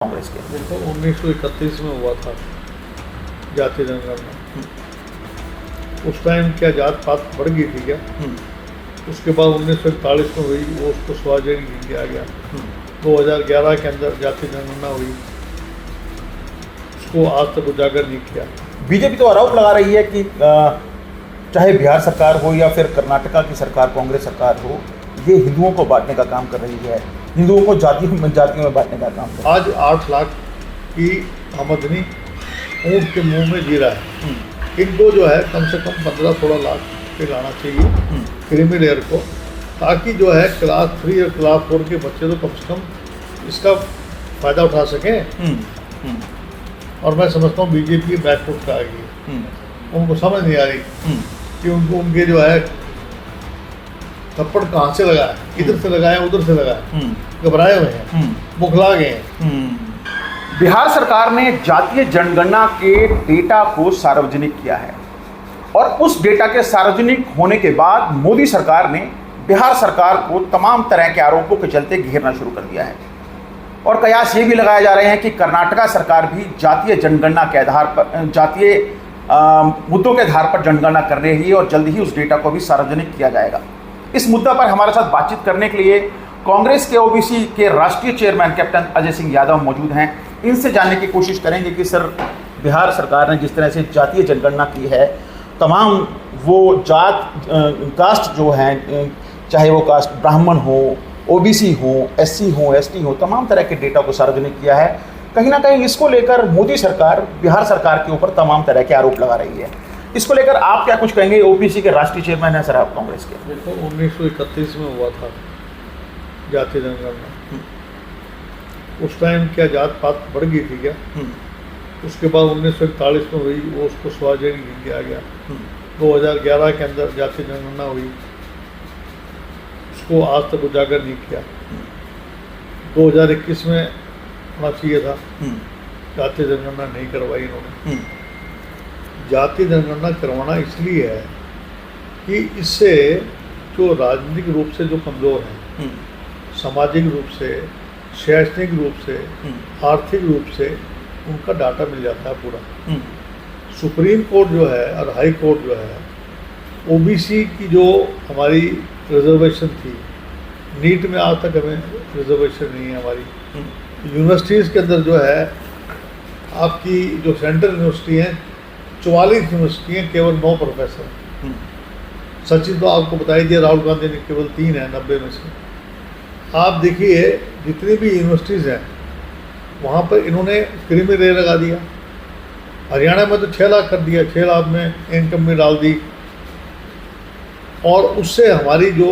कांग्रेस के? देखो 1931 में हुआ था जातीय जनगणना। उस टाइम क्या जात पात बढ़ गई थी क्या? उसके बाद 1941 में हुई, वो उसको सार्वजनिक नहीं किया गया। 2011 के अंदर जातीय जनगणना हुई, उसको आज तक उजागर नहीं किया। बीजेपी तो आरोप लगा रही है कि चाहे बिहार सरकार हो या फिर कर्नाटका की सरकार, कांग्रेस सरकार हो, ये हिंदुओं को बांटने का काम कर रही है, हिंदुओं को जातियों में बांटने का काम कर रही है। आज 8 लाख की आमदनी ऊँट के मुंह में जी रहा है। इनको जो है कम से कम 15-16 लाख पे लाना चाहिए क्रीमी लेयर को, ताकि जो है क्लास 3 और क्लास 4 के बच्चे तो कम से कम इसका फ़ायदा उठा सकें। और मैं समझता हूँ बीजेपी बैकफुट का आ गई, उनको समझ नहीं आ रही कि उनके जो है थप्पड़ कहाँ से लगा है, इधर से लगाए उधर से लगाए, घबराए हुए हैं, बुखला गए हैं। बिहार सरकार ने जातीय जनगणना के डेटा को सार्वजनिक किया है और उस डेटा के सार्वजनिक होने के बाद मोदी सरकार ने बिहार सरकार को तमाम तरह के आरोपों के चलते घेरना शुरू कर दिया है और कयास ये भी लगाए जा रहे हैं कि कर्नाटका सरकार भी जातीय जनगणना के आधार पर, जातीय मुद्दों के आधार पर जनगणना कर रही है और जल्द ही उस डेटा को भी सार्वजनिक किया जाएगा। इस मुद्दा पर हमारे साथ बातचीत करने के लिए कांग्रेस के ओबीसी के राष्ट्रीय चेयरमैन कैप्टन अजय सिंह यादव मौजूद हैं। इनसे जानने की कोशिश करेंगे कि सर, बिहार सरकार ने जिस तरह से जातीय जनगणना की है, तमाम वो जात कास्ट जो हैं, चाहे वो कास्ट ब्राह्मण हो, ओबीसी हो, एससी हो, एसटी हो, तमाम तरह के डेटा को सार्वजनिक किया है। कहीं ना कहीं इसको लेकर मोदी सरकार बिहार सरकार के ऊपर तमाम तरह के आरोप लगा रही है। इसको लेकर आप क्या कुछ कहेंगे? ओबीसी के राष्ट्रीय चेयरमैन हैं सर आप कांग्रेस के। देखो 1931 में हुआ था जातीय जनगणना। उस टाइम क्या जात पात बढ़ गई थी क्या? उसके बाद 1941 में हुई, वो उसको सार्वजनिक नहीं किया गया। 2011 के अंदर जातीय जनगणना हुई, उसको आज तक उजागर नहीं किया। 2021 में होना चाहिए था, जातीय जनगणना नहीं करवाई इन्होंने। जातीय जनगणना करवाना इसलिए है कि इससे जो राजनीतिक रूप से जो कमज़ोर हैं, सामाजिक रूप से, शैक्षणिक रूप से, आर्थिक रूप से उनका डाटा मिल जाता है पूरा। सुप्रीम कोर्ट जो है और हाई कोर्ट जो है, ओबीसी की जो हमारी रिजर्वेशन थी, नीट में आज तक हमें रिजर्वेशन नहीं है हमारी। यूनिवर्सिटीज़ के अंदर जो है आपकी जो सेंट्रल यूनिवर्सिटी हैं, 44 यूनिवर्सिटी हैं, केवल 9 प्रोफेसर। सचिन तो आपको बताई दिया, राहुल गांधी ने केवल 3 है 90 में से। आप देखिए जितनी भी यूनिवर्सिटीज़ हैं वहाँ पर इन्होंने क्रीमी लेयर लगा दिया। हरियाणा में तो 6 लाख कर दिया, 6 लाख में इनकम में डाल दी, और उससे हमारी जो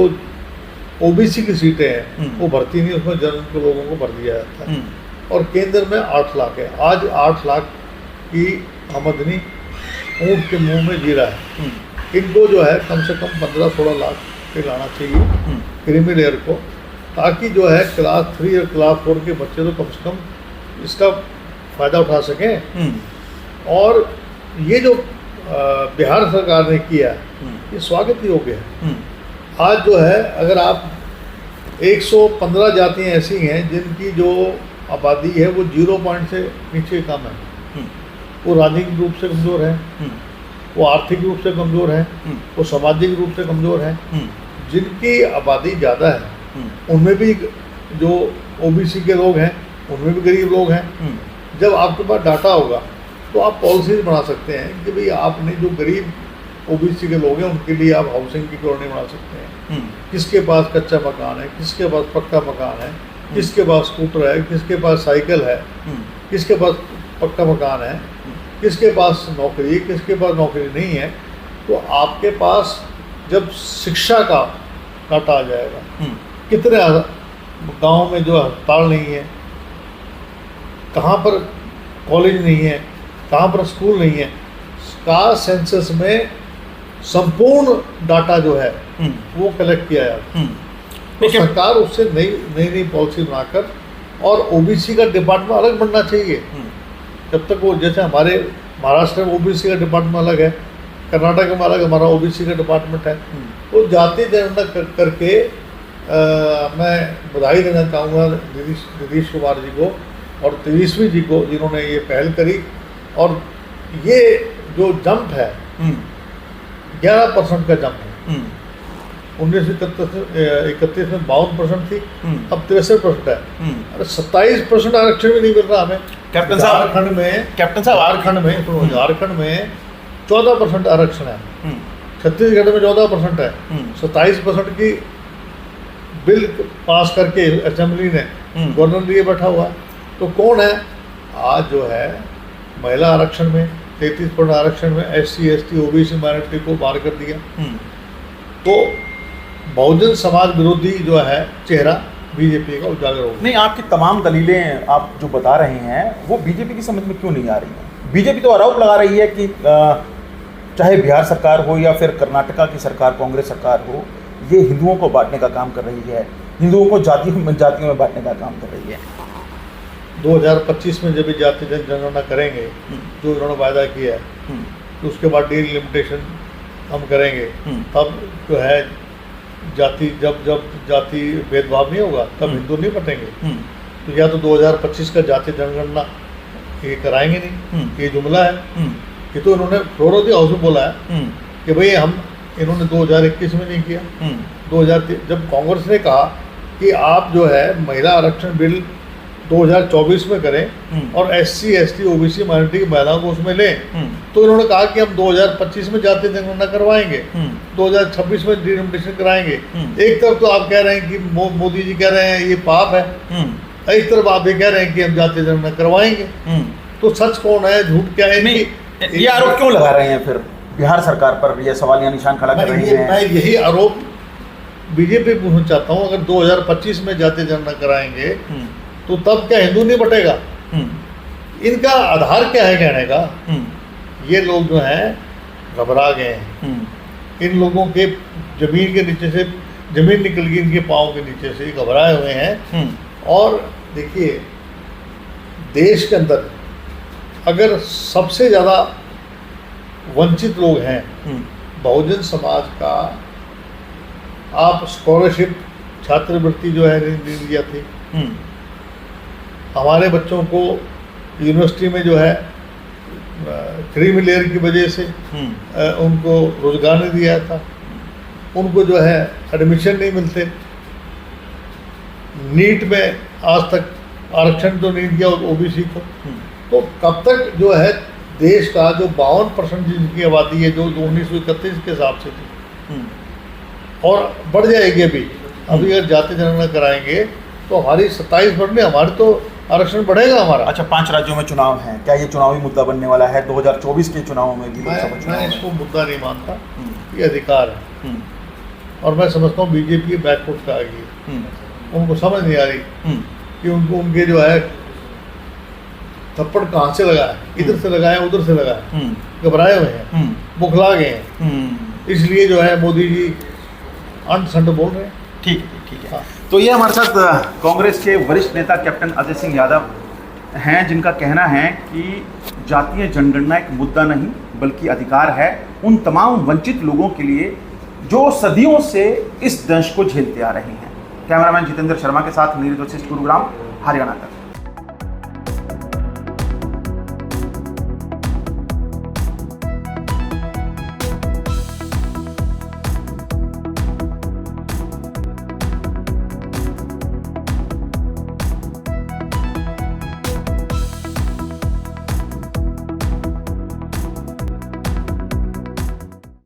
ओबीसी की सीटें हैं वो भर्ती नहीं, उसमें जनरल के लोगों को भर दिया जाता है। और केंद्र में 8 लाख है। आज 8 लाख की आमदनी ऊँट के मुंह में जी रहा है। इनको जो है कम से कम 15-16 लाख पे लाना चाहिए क्रीमी लेयर को, ताकि जो है क्लास 3 और क्लास 4 के बच्चे तो कम से कम इसका फ़ायदा उठा सकें। और ये जो बिहार सरकार ने किया, ये स्वागत योग्य है। आज जो है अगर आप 115 जातियाँ ऐसी हैं जिनकी जो आबादी है वो 0 पॉइंट से नीचे कम है, वो राजनीतिक रूप से कमज़ोर है, वो आर्थिक रूप से कमज़ोर है, वो सामाजिक रूप से कमज़ोर है। जिनकी आबादी ज़्यादा है उनमें भी जो ओबीसी के लोग हैं, उनमें भी गरीब लोग हैं। जब आपके पास डाटा होगा तो आप पॉलिसीज बना सकते हैं कि भाई आपने जो गरीब ओबीसी के लोग हैं उनके लिए आप हाउसिंग की कॉलोनी बना सकते हैं। किसके पास कच्चा मकान है, किसके पास पक्का मकान है, किसके पास स्कूटर है, किसके पास साइकिल है, किसके पास पक्का मकान है, किसके पास नौकरी, किसके पास नौकरी नहीं है। तो आपके पास जब शिक्षा का डाटा आ जाएगा, कितने गांव में जो अस्पताल नहीं है, कहाँ पर कॉलेज नहीं है, कहाँ पर स्कूल नहीं है, का सेंसस में संपूर्ण डाटा जो है वो कलेक्ट किया जाता है। तो सरकार उससे नई पॉलिसी बनाकर, और ओबीसी का डिपार्टमेंट अलग बनना चाहिए। जब तक वो, जैसे हमारे महाराष्ट्र में ओबीसी का डिपार्टमेंट अलग है, कर्नाटक में अलग हमारा ओबीसी का डिपार्टमेंट है। वो जातीय जनगणना करके मैं बधाई देना चाहूँगा नीतीश कुमार जी को और तेजस्वी जी को, जिन्होंने ये पहल करी। और ये जो जंप है 11% का जंप है। 1931 में 52% थी, अब 63% है। अरे 27% आरक्षण भी नहीं मिल रहा हमें। कैप्टन साहब, झारखंड में झारखंड में 14% आरक्षण है, छत्तीसगढ़ में 14% है, 27% की बिल पास करके असेंबली ने गवर्नर लिए बैठा हुआ है। तो कौन है आज जो है महिला आरक्षण में, 33% आरक्षण में SC ST OBC माइनॉरिटी को बाहर कर दिया। तो बहुजन समाज विरोधी जो है चेहरा बीजेपी का उजागर हो गया। नहीं, आपकी तमाम दलीलें आप जो बता रहे हैं वो बीजेपी की समझ में क्यों नहीं आ रही हैं? बीजेपी तो आरोप लगा रही है कि चाहे बिहार सरकार हो या फिर कर्नाटका की सरकार, कांग्रेस सरकार हो, ये हिंदुओं को बांटने का काम कर रही है, हिंदुओं को जातियों में बांटने का काम कर रही है। 2025 में जब जातीय जनगणना करेंगे, जो उन्होंने वायदा किया है, तो उसके बाद डीलिमिटेशन हम करेंगे, तब जो है जाति जब जाति भेदभाव नहीं होगा, तब हिंदू नहीं बटेंगे। तो या तो 2025 का जातीय जनगणना ये कराएंगे नहीं, ये जुमला है। ये तो इन्होंने फ्लोर ऑफ द हाउस में बोला है कि भाई इन्होंने 2021 में नहीं किया। 2003 जब कांग्रेस ने कहा कि आप जो है महिला आरक्षण बिल 2024 में करें और SC ST OBC माइनॉरिटी की महिलाओं को उसमें लें, तो इन्होंने कहा कि हम 2025 में जातीय जनगणना करवाएंगे, 2026 में डिलिमिटेशन कराएंगे। एक तरफ तो आप कह रहे हैं कि मोदी जी कह रहे हैं ये पाप है, एक तरफ आप ये कह रहे हैं कि हम जातीय जनगणना करवाएंगे। तो सच कौन है, झूठ क्या है? ये आरोप क्यों लगा रहे हैं फिर बिहार सरकार पर, ये सवालिया निशान खड़ा कर रही है? मैं यही आरोप बीजेपी पूछना चाहता हूँ। अगर 2025 में जातीय जनगणना कराएंगे तो तब क्या हिंदू नहीं बटेगा? इनका आधार क्या है कहने का? ये लोग जो हैं घबरा गए हैं। इन लोगों के जमीन के नीचे से जमीन निकल गई, इनके पाँव के नीचे से घबराए हुए हैं। और देखिए, देश के अंदर अगर सबसे ज़्यादा वंचित लोग हैं बहुजन समाज का, आप स्कॉलरशिप छात्रवृत्ति जो है नहीं दिया थी, हमारे बच्चों को यूनिवर्सिटी में जो है क्रीमी लेयर की वजह से उनको रोजगार नहीं दिया था, उनको जो है एडमिशन नहीं मिलते, नीट में आज तक आरक्षण तो नहीं दिया OBC को। तो कब तक जो है देश का जो 52% जिनकी आबादी है, जो 1931 के हिसाब से थी, और बढ़ जाएगी अभी अगर जातीय जनगणना कराएंगे तो हमारी 27% में हमारे तो आरक्षण बढ़ेगा हमारा। अच्छा, 5 राज्यों में चुनाव हैं, क्या ये चुनावी मुद्दा बनने वाला है 2024 के चुनावों में भी? मैं इसको मुद्दा नहीं मानता, ये अधिकार है। और मैं समझता हूँ बीजेपी बैकफुट पे आ गई है, उनको समझ नहीं आ रही कि उनके जो है थप्पड़ कहाँ से लगा है, इधर से लगाए उधर से लगाए, घबराए हुए हैं, बुखला गए हैं। इसलिए जो है मोदी जी अंट संट बोल रहे हैं। ठीक है। हाँ। तो ये हमारे साथ कांग्रेस के वरिष्ठ नेता कैप्टन अजय सिंह यादव हैं, जिनका कहना है कि जातीय जनगणना एक मुद्दा नहीं बल्कि अधिकार है उन तमाम वंचित लोगों के लिए जो सदियों से इस दंश को झेलते आ रहे हैं। कैमरामैन जितेंद्र शर्मा के साथ नीरज वशिष्ठ, गुरुग्राम, हरियाणा तक।